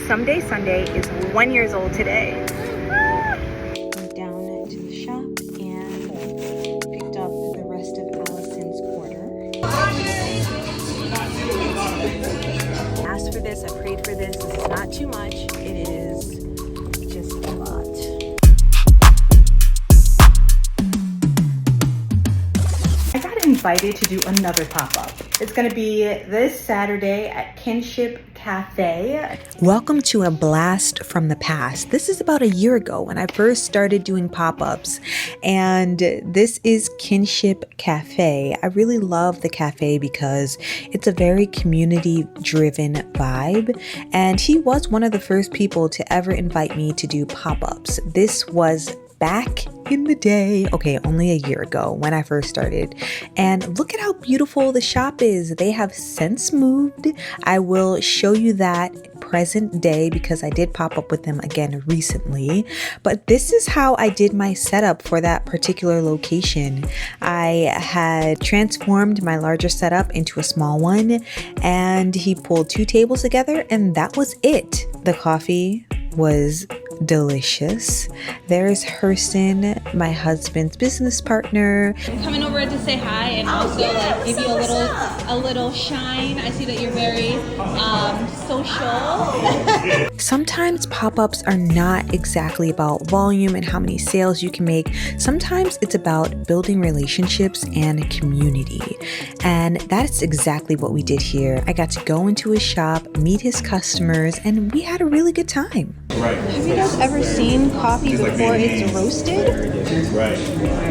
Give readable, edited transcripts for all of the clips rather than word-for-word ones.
Someday Sunday is 1 year old today. Went down to the shop and picked up the rest of Allison's order. I asked for this, I prayed for this. This is not too much. It is just a lot. I got invited to do another pop-up. It's gonna be this Saturday at Kinship Cafe. Welcome to a blast from the past. This is about a year ago when I first started doing pop-ups, and this is Kinship Cafe. I really love the cafe because it's a very community-driven vibe, and he was one of the first people to ever invite me to do pop-ups. This was back in the day, okay, only a year ago when I first started. And look at how beautiful the shop is. They have since moved. I will show you that present day because I did pop up with them again recently. But this is how I did my setup for that particular location. I had transformed my larger setup into a small one, and he pulled 2 tables together, and that was it. The coffee was delicious. There's Hurston, my husband's business partner. I'm coming over to say hi and also like give you a little shine. I see that you're very social. Sometimes pop-ups are not exactly about volume and how many sales you can make. Sometimes it's about building relationships and community. And that's exactly what we did here. I got to go into his shop, meet his customers, and we had a really good time. Right. Have you guys ever seen coffee before it's roasted? Right.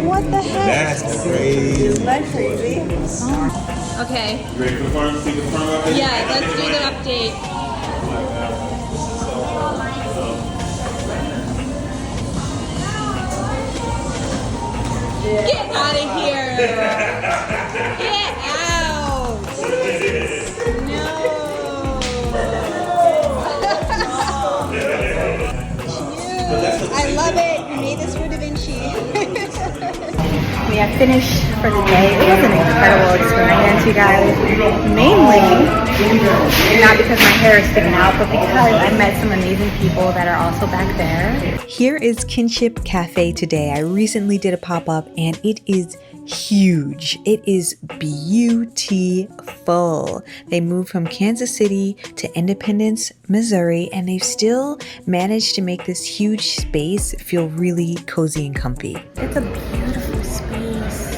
What the heck? That's crazy. Isn't that crazy? Oh. Okay. You ready for the farm? See the farm update? Yeah, let's do the update. Get out of here! Get out! No! I love it. You made this for Da Vinci. We have finished for the day. It was an incredible experience, you guys. Mainly, not because my hair is sticking out, but because I met some amazing people that are also back there. Here is Kinship Cafe today. I recently did a pop-up and it is huge. It is beautiful. They moved from Kansas City to Independence, Missouri, and they've still managed to make this huge space feel really cozy and comfy. It's a beautiful space.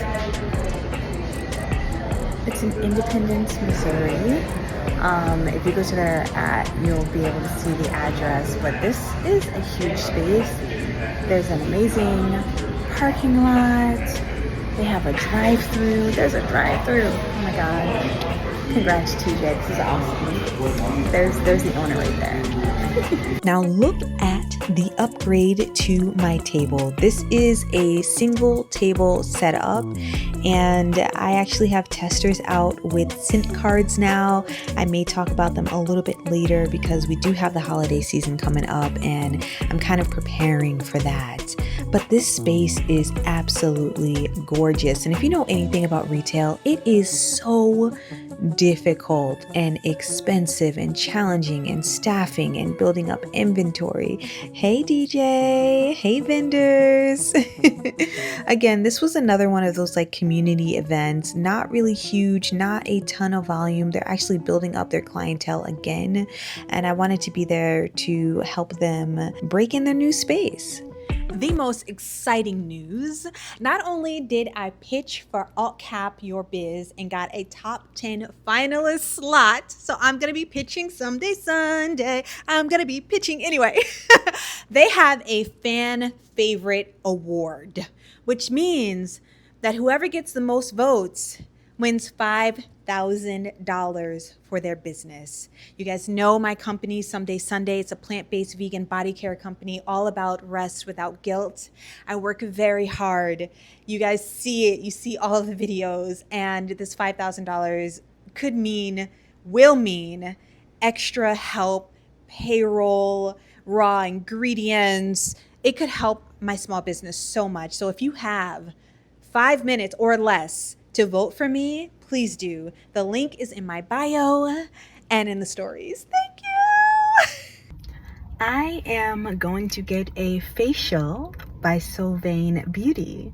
It's in Independence, Missouri. If you go to their app, you'll be able to see the address, but this is a huge space. There's an amazing parking lot. They have a drive-through. There's a drive-through. Oh my God. Congrats, TJ. This is awesome. There's the owner right there. Now look at the upgrade to my table. This is a single table setup, and I actually have testers out with scent cards now. I may talk about them a little bit later because we do have the holiday season coming up and I'm kind of preparing for that. But this space is absolutely gorgeous. And if you know anything about retail, it is so difficult and expensive and challenging, and staffing and building up inventory. Hey DJ, hey vendors. Again, this was another one of those like community events, not really huge, not a ton of volume. They're actually building up their clientele again, and I wanted to be there to help them break in their new space. The most exciting news. Not only did I pitch for Alt Cap Your Biz and got a top 10 finalist slot, so I'm going to be pitching someday Sunday. I'm going to be pitching anyway. They have a fan favorite award, which means that whoever gets the most votes wins $5,000 for their business. You guys know my company, Someday Sunday. It's a plant-based vegan body care company all about rest without guilt. I work very hard. You guys see it. You see all of the videos. And this $5,000 will mean extra help, payroll, raw ingredients. It could help my small business so much. So if you have 5 minutes or less to vote for me, please do. The link is in my bio and in the stories. Thank you. I am going to get a facial by Sylvain Beauty.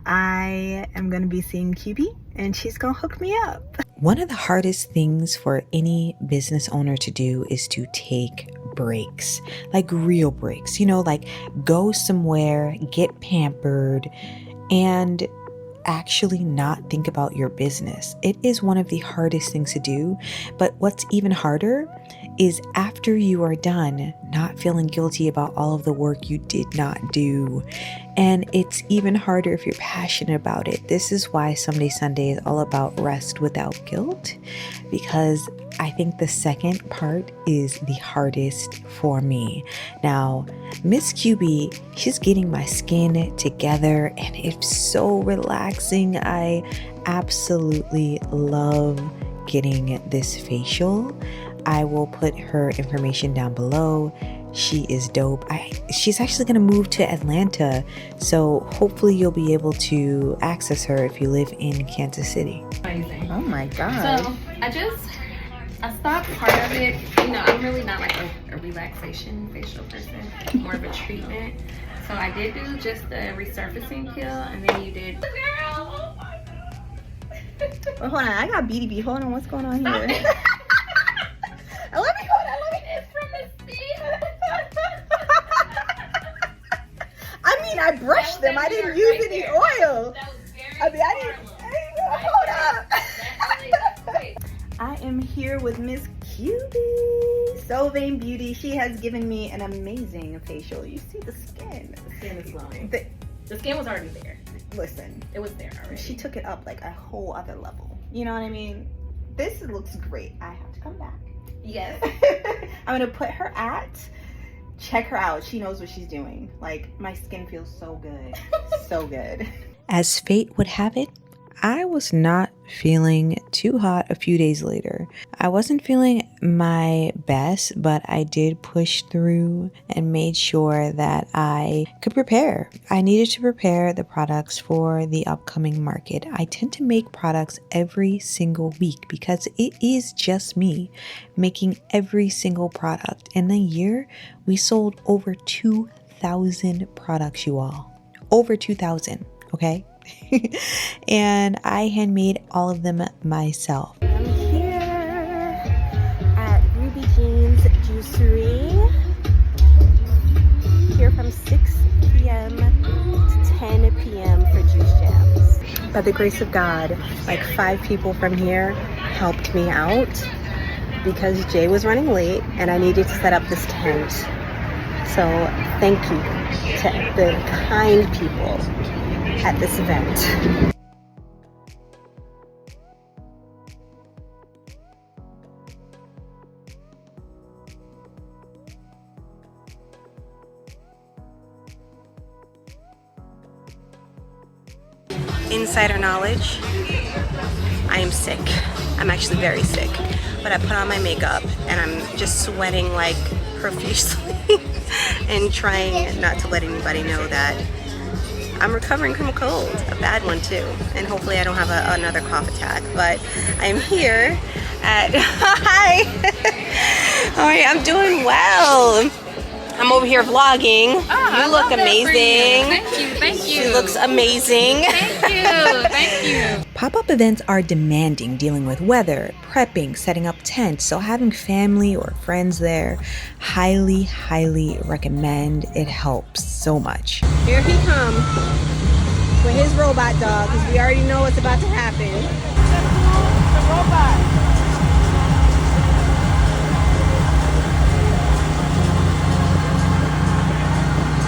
I am going to be seeing QB and she's going to hook me up. One of the hardest things for any business owner to do is to take breaks, like real breaks, like go somewhere, get pampered, and actually not think about your business. It is one of the hardest things to do, but what's even harder is after you are done, not feeling guilty about all of the work you did not do. And it's even harder if you're passionate about it. This is why Someday Sunday is all about rest without guilt, because I think the second part is the hardest for me. Now, Miss QB, she's getting my skin together and it's so relaxing. I absolutely love getting this facial. I will put her information down below. She is dope. She's actually going to move to Atlanta, so hopefully you'll be able to access her if you live in Kansas City. Amazing. Oh my god. So I stopped part of it. I'm really not like a relaxation facial person, more of a treatment. So I did do just the resurfacing peel, and then you did. Girl, oh my god. Well, hold on, I got BDB. Hold on, what's going on here? Let me hold on. Look at this from the seat. I mean, I brushed them. I didn't use any oil. That was very I didn't hold up. I am here with Miss QB, Sylvain Beauty. She has given me an amazing facial. You see the skin. The skin is glowing. The, The skin was already there. listen, It was there already. she took it up like a whole other level. You know what I mean? This looks great. I have to come back. Yes. I'm gonna put her at. Check her out. She knows what she's doing. Like, my skin feels so good. So good. As fate would have it, I was not feeling too hot a few days later. I wasn't feeling my best, but I did push through and made sure that I could prepare. I needed to prepare the products for the upcoming market. I tend to make products every single week because it is just me making every single product. In a year, we sold over 2,000 products, you all. Over 2,000, okay? And I handmade all of them myself. I'm here at Ruby Jean's Juicery. Here from 6 p.m. to 10 p.m. for juice jams. By the grace of God, like 5 people from here helped me out because Jay was running late and I needed to set up this tent. So thank you to the kind people at this event. Insider knowledge, I am sick. I'm actually very sick, but I put on my makeup and I'm just sweating like profusely and trying not to let anybody know that I'm recovering from a cold, a bad one too, and hopefully I don't have another cough attack, but I'm here at, hi, all right, I'm doing well. I'm over here vlogging. Oh, you look amazing. Thank you. She looks amazing. Thank you. Pop-up events are demanding, dealing with weather, prepping, setting up tents, so having family or friends there, highly, highly recommend. It helps so much. Here he comes with his robot dog, because we already know what's about to happen. The robot.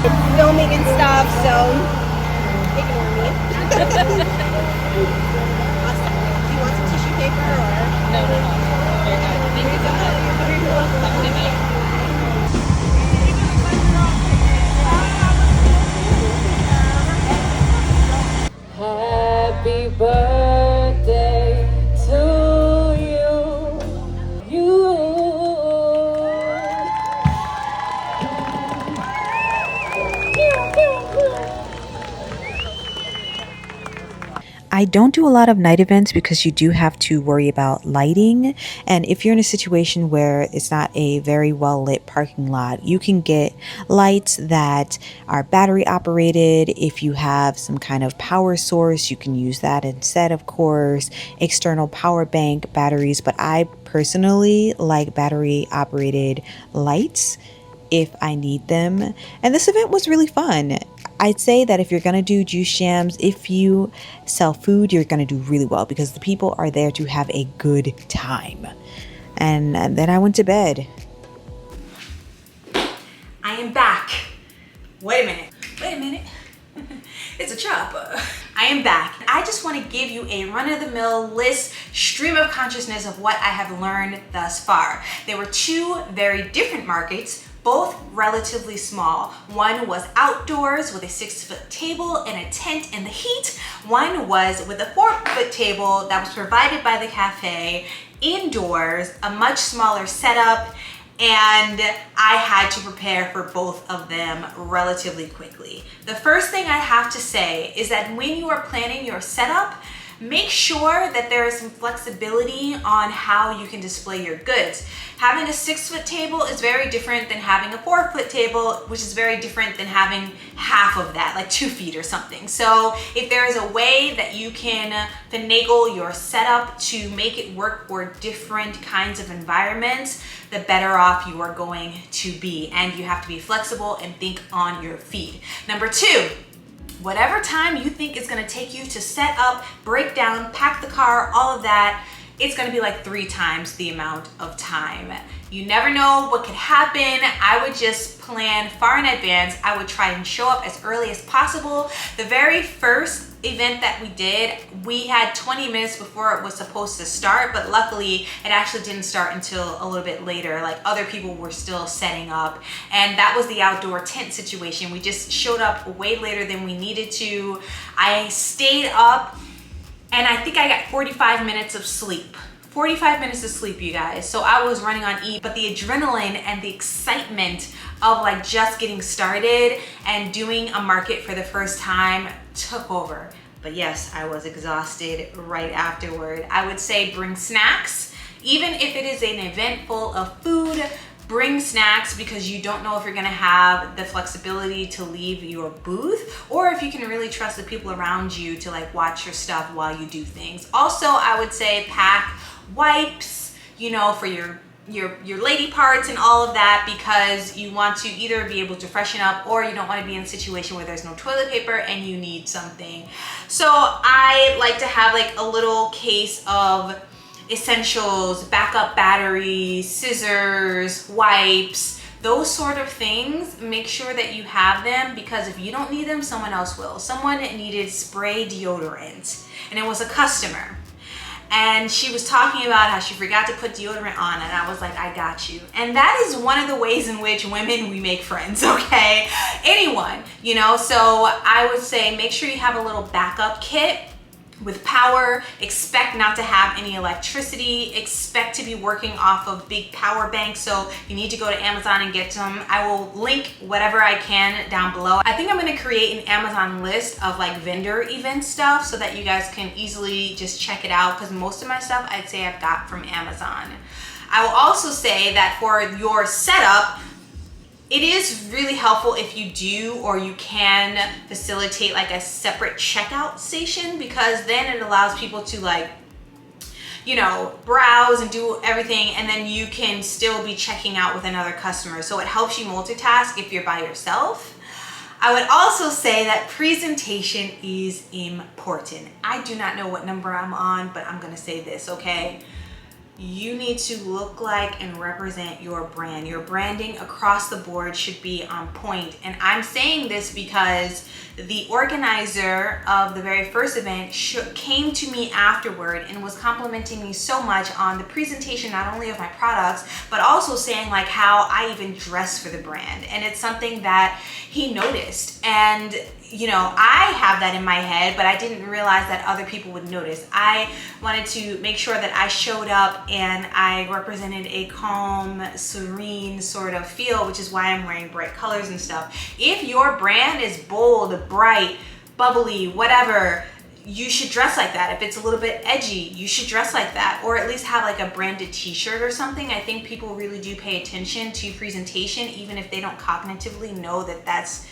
It's filming and stuff, so ignore me. Awesome. Do you want some tissue paper or? No. Thank you so much. Have a good night. Happy birthday to you. I don't do a lot of night events because you do have to worry about lighting. And if you're in a situation where it's not a very well lit parking lot, you can get lights that are battery operated. If you have some kind of power source, you can use that instead, of course. External power bank batteries, but I personally like battery operated lights if I need them. And this event was really fun. I'd say that if you're gonna do juice jams, if you sell food, you're gonna do really well because the people are there to have a good time. And then I went to bed. I am back. Wait a minute. It's a chopper. I am back. I just want to give you a run-of-the-mill list, stream of consciousness of what I have learned thus far. There were two very different markets, both relatively small. One was outdoors with a 6-foot table and a tent in the heat. One was with a 4-foot table that was provided by the cafe, indoors, a much smaller setup, and I had to prepare for both of them relatively quickly. The first thing I have to say is that when you are planning your setup, make sure that there is some flexibility on how you can display your goods. Having a 6-foot table is very different than having a 4-foot table, which is very different than having half of that, like 2 feet or something. So if there is a way that you can finagle your setup to make it work for different kinds of environments, the better off you are going to be. And you have to be flexible and think on your feet. Number 2, whatever time you think it's gonna take you to set up, break down, pack the car, all of that, it's gonna be like 3 times the amount of time. You never know what could happen. I would just plan far in advance. I would try and show up as early as possible. The very first event that we did, we had 20 minutes before it was supposed to start, but luckily it actually didn't start until a little bit later. Like other people were still setting up, and that was the outdoor tent situation. We just showed up way later than we needed to. I stayed up and I think I got 45 minutes of sleep. 45 minutes of sleep, you guys. So I was running on E, but the adrenaline and the excitement of like just getting started and doing a market for the first time took over. But yes, I was exhausted right afterward. I would say bring snacks. Even if it is an event full of food, bring snacks because you don't know if you're gonna have the flexibility to leave your booth or if you can really trust the people around you to like watch your stuff while you do things. Also, I would say pack wipes, you know, for your lady parts and all of that, because you want to either be able to freshen up or you don't want to be in a situation where there's no toilet paper and you need something. So I like to have like a little case of essentials, backup batteries, scissors, wipes, those sort of things. Make sure that you have them because if you don't need them, someone else will. Someone needed spray deodorant and it was a customer. And she was talking about how she forgot to put deodorant on, and I was like, I got you. And that is one of the ways in which women, we make friends, okay? Anyone, you know? So I would say make sure you have a little backup kit with power. Expect not to have any electricity. Expect to be working off of big power banks. So you need to go to Amazon and get some. I will link whatever I can down below. I think I'm gonna create an Amazon list of like vendor event stuff so that you guys can easily just check it out, because most of my stuff I'd say I've got from Amazon. I will also say that for your setup, it is really helpful if you do or you can facilitate like a separate checkout station, because then it allows people to like, you know, browse and do everything, and then you can still be checking out with another customer. So it helps you multitask if you're by yourself. I would also say that presentation is important. I do not know what number I'm on, but I'm gonna say this, okay? You need to look like and represent your brand. Your branding across the board should be on point. And I'm saying this because the organizer of the very first event came to me afterward and was complimenting me so much on the presentation, not only of my products, but also saying like how I even dress for the brand. And it's something that he noticed. And you know, I have that in my head, but I didn't realize that other people would notice. I wanted to make sure that I showed up and I represented a calm, serene sort of feel, which is why I'm wearing bright colors and stuff. If your brand is bold, bright, bubbly, whatever, you should dress like that. If it's a little bit edgy, you should dress like that, or at least have like a branded t-shirt or something. I think people really do pay attention to presentation, even if they don't cognitively know that that's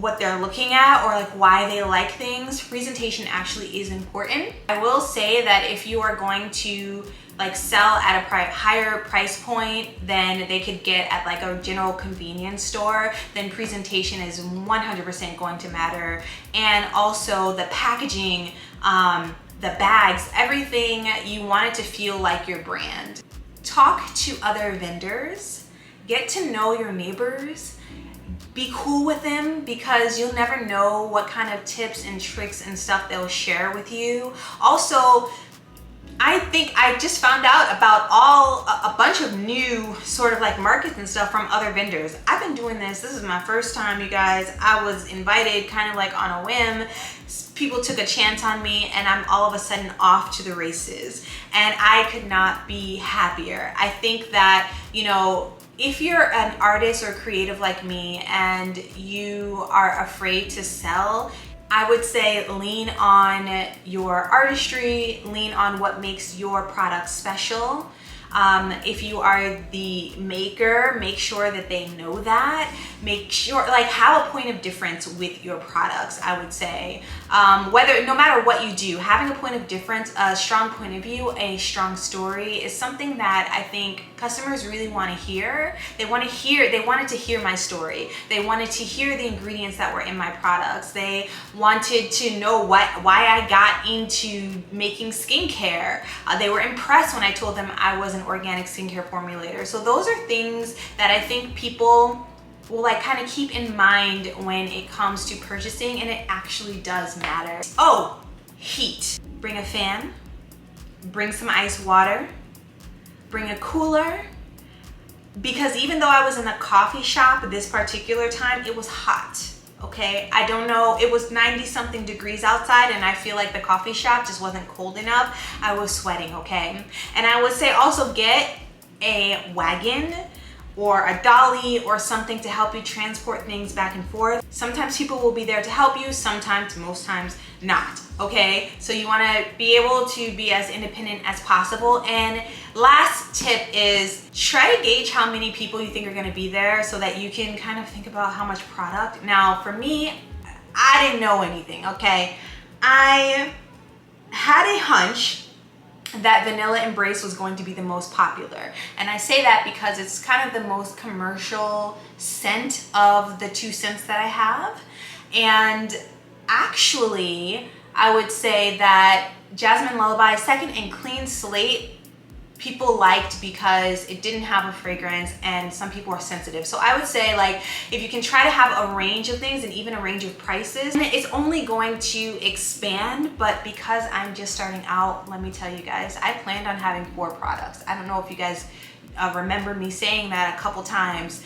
what they're looking at or like why they like things. Presentation actually is important. I will say that if you are going to like sell at a higher price point than they could get at like a general convenience store, then presentation is 100% going to matter. And also the packaging, the bags, everything, you want it to feel like your brand. Talk to other vendors, get to know your neighbors, be cool with them, because you'll never know what kind of tips and tricks and stuff they'll share with you. Also, I think I just found out about a bunch of new sort of like markets and stuff from other vendors. I've been doing this is my first time, you guys. I was invited kind of like on a whim. People took a chance on me and I'm all of a sudden off to the races. And I could not be happier. I think that, you know, if you're an artist or creative like me and you are afraid to sell, I would say lean on your artistry, lean on what makes your product special. If you are the maker, make sure that they know that. Make sure, like, have a point of difference with your products, I would say. No matter what you do, having a point of difference, a strong point of view, a strong story is something that I think customers really want to hear. They wanted to hear my story. They wanted to hear the ingredients that were in my products. They wanted to know why I got into making skincare. They were impressed when I told them I was an organic skincare formulator. So those are things that I think people will like kind of keep in mind when it comes to purchasing, and it actually does matter. Oh, heat. Bring a fan, bring some ice water, bring a cooler, because even though I was in a coffee shop this particular time, it was hot. Okay, I don't know, it was 90 something degrees outside and I feel like the coffee shop just wasn't cold enough. I was sweating, okay? And I would say also get a wagon or a dolly or something to help you transport things back and forth. Sometimes people will be there to help you, sometimes, most times not, okay? So you wanna be able to be as independent as possible. And last tip is try to gauge how many people you think are gonna be there so that you can kind of think about how much product. Now, for me, I didn't know anything, okay? I had a hunch that Vanilla Embrace was going to be the most popular. And I say that because it's kind of the most commercial scent of the 2 scents that I have. And actually, I would say that Jasmine Lullaby Second and Clean Slate people liked because it didn't have a fragrance and some people are sensitive. So I would say, like, if you can try to have a range of things and even a range of prices, it's only going to expand. But because I'm just starting out, let me tell you guys, I planned on having 4 products. I don't know if you guys remember me saying that a couple times,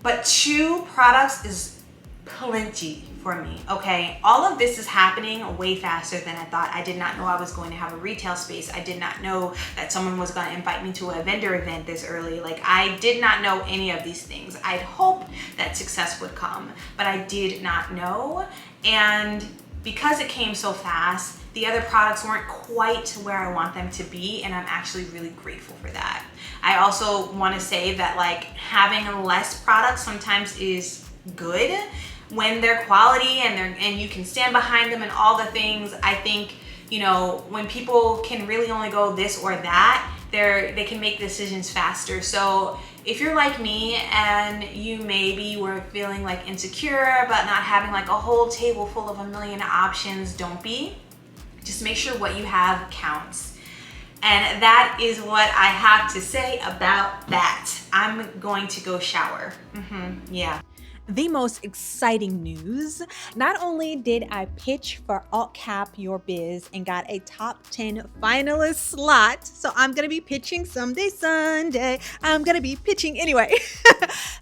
but 2 products is plenty for me, okay? All of this is happening way faster than I thought. I did not know I was going to have a retail space. I did not know that someone was going to invite me to a vendor event this early. Like, I did not know any of these things. I'd hope that success would come, but I did not know. And because it came so fast, the other products weren't quite where I want them to be, and I'm actually really grateful for that. I also want to say that, like, having less products sometimes is good when they're quality and you can stand behind them and all the things. I think, you know, when people can really only go this or that, they can make decisions faster. So if you're like me and you maybe were feeling like insecure about not having like a whole table full of a million options, don't be. Just make sure what you have counts. And that is what I have to say about that. I'm going to go shower. Yeah. The most exciting news. Not only did I pitch for Alt Cap Your Biz and got a top 10 finalist slot, so I'm gonna be pitching someday, Sunday. I'm gonna be pitching anyway.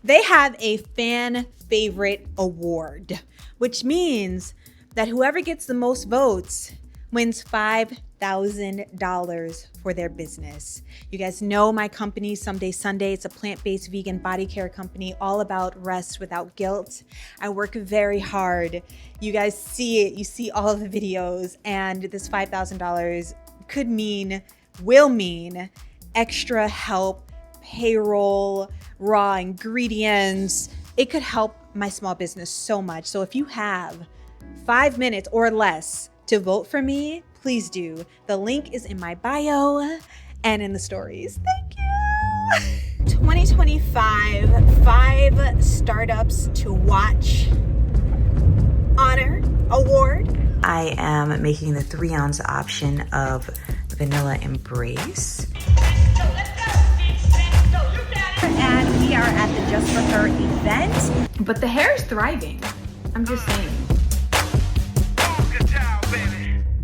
They have a fan favorite award, which means that whoever gets the most votes wins $5,000. $5,000 for their business. You guys know my company, Someday Sunday. It's a plant-based vegan body care company all about rest without guilt. I work very hard. You guys see it. You see all of the videos, and this $5,000 will mean extra help, payroll, raw ingredients. It could help my small business so much. So if you have 5 minutes or less to vote for me, please do. The link is in my bio and in the stories. Thank you. 2025, 5 startups to watch. Honor award. I am making the 3-ounce option of Vanilla Embrace. And we are at the Just For Her event. But the hair is thriving. I'm just saying.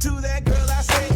To that girl I say